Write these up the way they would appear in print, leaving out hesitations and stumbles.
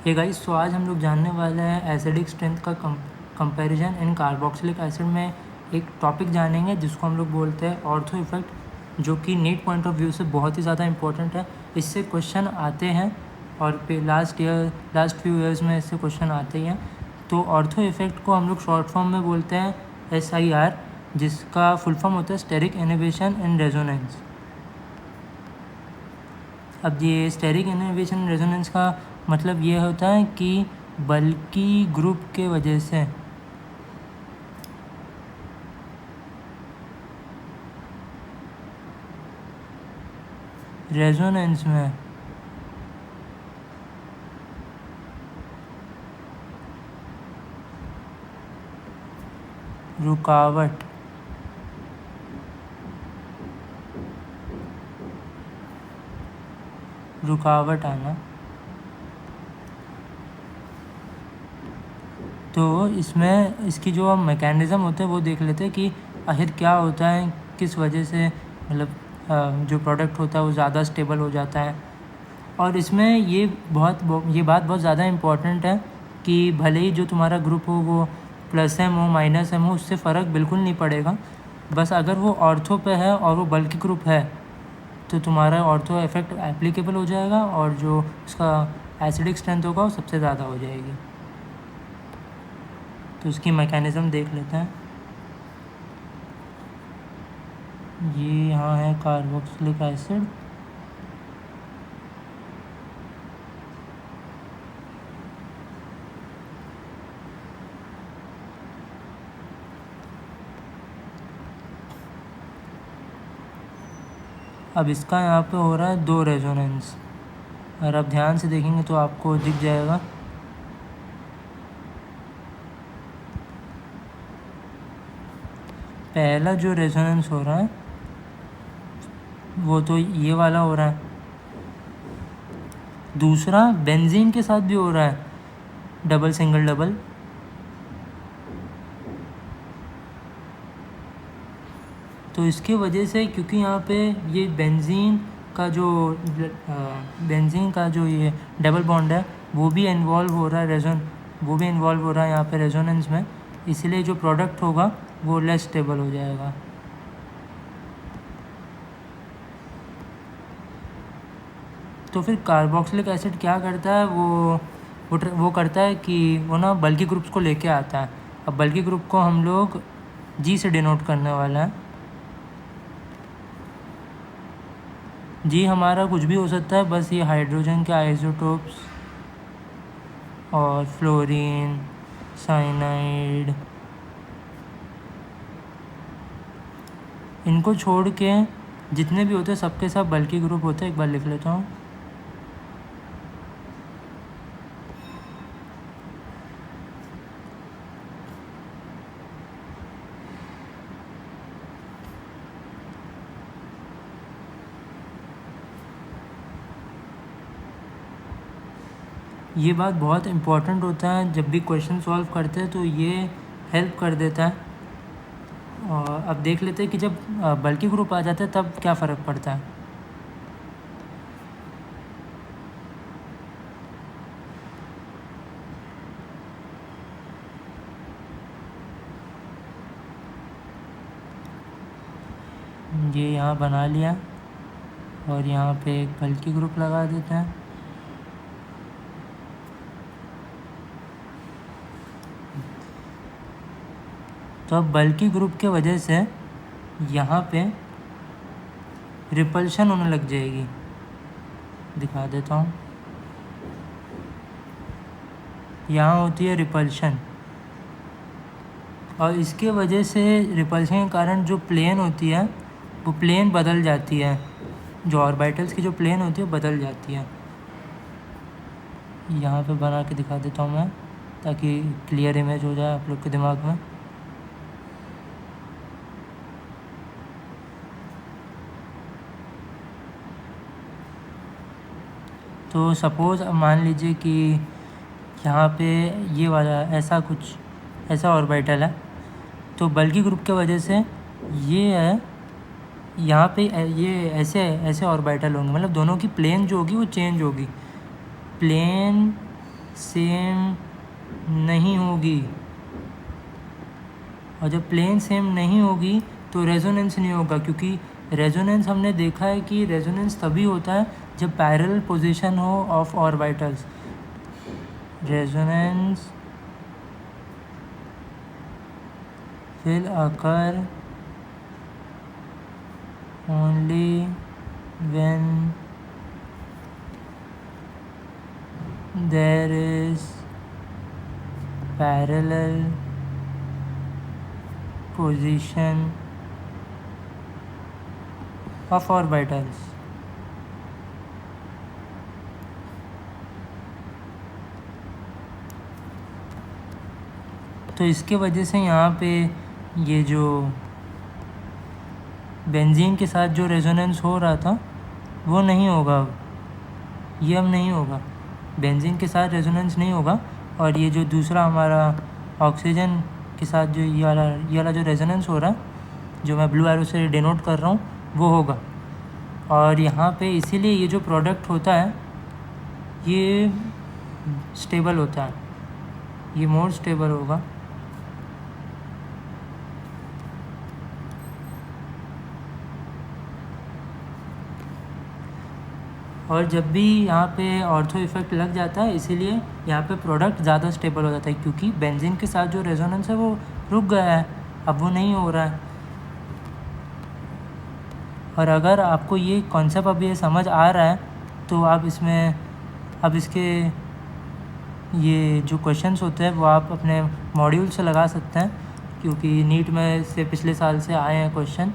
Hey guys, तो आज हम लोग जानने वाले हैं एसिडिक स्ट्रेंथ का कंपैरिजन इन कार्बोक्सिलिक एसिड में एक टॉपिक जानेंगे जिसको हम लोग बोलते हैं ऑर्थो इफेक्ट, जो कि नीट पॉइंट ऑफ व्यू से बहुत ही ज़्यादा इंपॉर्टेंट है। इससे क्वेश्चन आते हैं और लास्ट फ्यू ईयर्स में इससे क्वेश्चन आते ही हैं। तो ऑर्थो इफेक्ट को हम लोग शॉर्ट फॉर्म में बोलते हैं SIR, जिसका फुल फॉर्म होता है स्टेरिक इनहिबिशन इन रेजोनेंस। अब ये स्टेरिक इनहिबिशन रेजोनेंस का मतलब ये होता है कि बल्कि ग्रुप के वजह से रेजोनेंस में रुकावट आना। तो इसमें इसकी जो मैकेनिज़्म होते हैं वो देख लेते हैं कि आखिर क्या होता है, किस वजह से मतलब जो प्रोडक्ट होता है वो ज़्यादा स्टेबल हो जाता है। और इसमें ये बात बहुत ज़्यादा इम्पॉर्टेंट है कि भले ही जो तुम्हारा ग्रुप हो वो +M हो -M हो, उससे फ़र्क बिल्कुल नहीं पड़ेगा। बस अगर वो ऑर्थो पे है और वो बल्कि ग्रुप है तो तुम्हारा ऑर्थो इफेक्ट एप्लीकेबल हो जाएगा और जो उसका एसिडिक स्ट्रेंथ होगा वो सबसे ज़्यादा हो जाएगी। तो उसकी मैकेनिज़्म देख लेते हैं। ये यहाँ है कार्बोक्सिलिक एसिड, अब इसका यहाँ पे हो रहा है 2 रेजोनेंस। और अब ध्यान से देखेंगे तो आपको दिख जाएगा पहला जो रेजोनेंस हो रहा है वो तो ये वाला हो रहा है, दूसरा बेंजीन के साथ भी हो रहा है, डबल सिंगल डबल। तो इसके वजह से क्योंकि यहाँ पे ये बेंजीन का जो ये डबल बॉन्ड है वो भी इन्वॉल्व हो रहा है यहाँ पे रेजोनेंस में, इसलिए जो प्रोडक्ट होगा वो लेस स्टेबल हो जाएगा। तो फिर कार्बोक्सिलिक एसिड क्या करता है, वो करता है कि वो ना बल्कि ग्रुप्स को लेके आता है। अब बल्कि ग्रुप को हम लोग G से डिनोट करने वाला है। जी हमारा कुछ भी हो सकता है, बस ये हाइड्रोजन के आइसोटोप्स और फ्लोरीन, साइनाइड, इनको छोड़ के जितने भी होते हैं सबके सब बल्कि ग्रुप होते हैं। एक बार लिख लेता हूँ। ये बात बहुत इम्पोर्टेंट होता है, जब भी क्वेश्चन सॉल्व करते हैं तो ये हेल्प कर देता है। और अब देख लेते हैं कि जब बल्कि ग्रुप आ जाता है तब क्या फ़र्क पड़ता है। ये यहाँ बना लिया और यहाँ पे एक बल्कि ग्रुप लगा देते हैं। तो अब बल्कि ग्रुप के वजह से यहाँ पे रिपल्शन होने लग जाएगी, दिखा देता हूँ। यहाँ होती है रिपल्शन और इसके वजह से रिपल्शन के कारण जो प्लेन होती है वो प्लेन बदल जाती है, जो ऑर्बिटल्स की जो प्लेन होती है बदल जाती है। यहाँ पे बना के दिखा देता हूँ मैं, ताकि क्लियर इमेज हो जाए आप लोग के दिमाग में। तो सपोज़ अब मान लीजिए कि यहाँ पे ये वाला ऐसा ऑर्बिटल है, तो बल्कि ग्रुप के वजह से ये है, यहाँ पे ये ऐसे ऑर्बिटल होंगे, मतलब दोनों की प्लेन जो होगी वो चेंज होगी। प्लेन सेम नहीं होगी, और जब प्लेन सेम नहीं होगी तो रेजोनेंस नहीं होगा, क्योंकि रेजोनेंस हमने देखा है कि रेजोनेंस तभी होता है जब पैरेलल पोजीशन हो of orbitals. Resonance will occur only when there is parallel position of orbitals। तो इसके वजह से यहाँ पे ये जो बेंजीन के साथ जो रेजोनेंस हो रहा था वो नहीं होगा, ये अब नहीं होगा, बेंजीन के साथ रेजोनेंस नहीं होगा, और ये जो दूसरा हमारा ऑक्सीजन के साथ जो ये वाला जो रेजोनेंस हो रहा है, जो मैं ब्लू एरो से डिनोट कर रहा हूँ, वो होगा। और यहाँ पे इसीलिए ये जो प्रोडक्ट होता है ये स्टेबल होता है, ये मोर स्टेबल होगा। और जब भी यहाँ पे ऑर्थो इफेक्ट लग जाता है, इसीलिए यहाँ पे प्रोडक्ट ज़्यादा स्टेबल हो जाता है, क्योंकि बेंजीन के साथ जो रेजोनेंस है वो रुक गया है, अब वो नहीं हो रहा है। और अगर आपको ये कॉन्सेप्ट अभी ये समझ आ रहा है तो आप इसमें अब इसके ये जो क्वेश्चंस होते हैं वो आप अपने मॉड्यूल से लगा सकते हैं, क्योंकि नीट में से पिछले साल से आए हैं क्वेश्चन।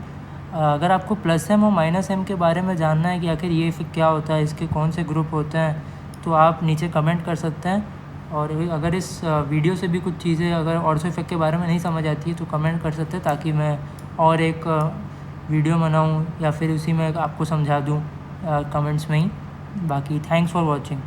अगर आपको प्लस एम और माइनस एम के बारे में जानना है कि आखिर ये फिर क्या होता है, इसके कौन से ग्रुप होते हैं, तो आप नीचे कमेंट कर सकते हैं। और अगर इस वीडियो से भी कुछ चीज़ें अगर ऑर्थो इफेक्ट के बारे में नहीं समझ आती है तो कमेंट कर सकते हैं, ताकि मैं और एक वीडियो बनाऊं या फिर उसी में आपको समझा दूं कमेंट्स में ही। बाकी थैंक्स फॉर वॉचिंग।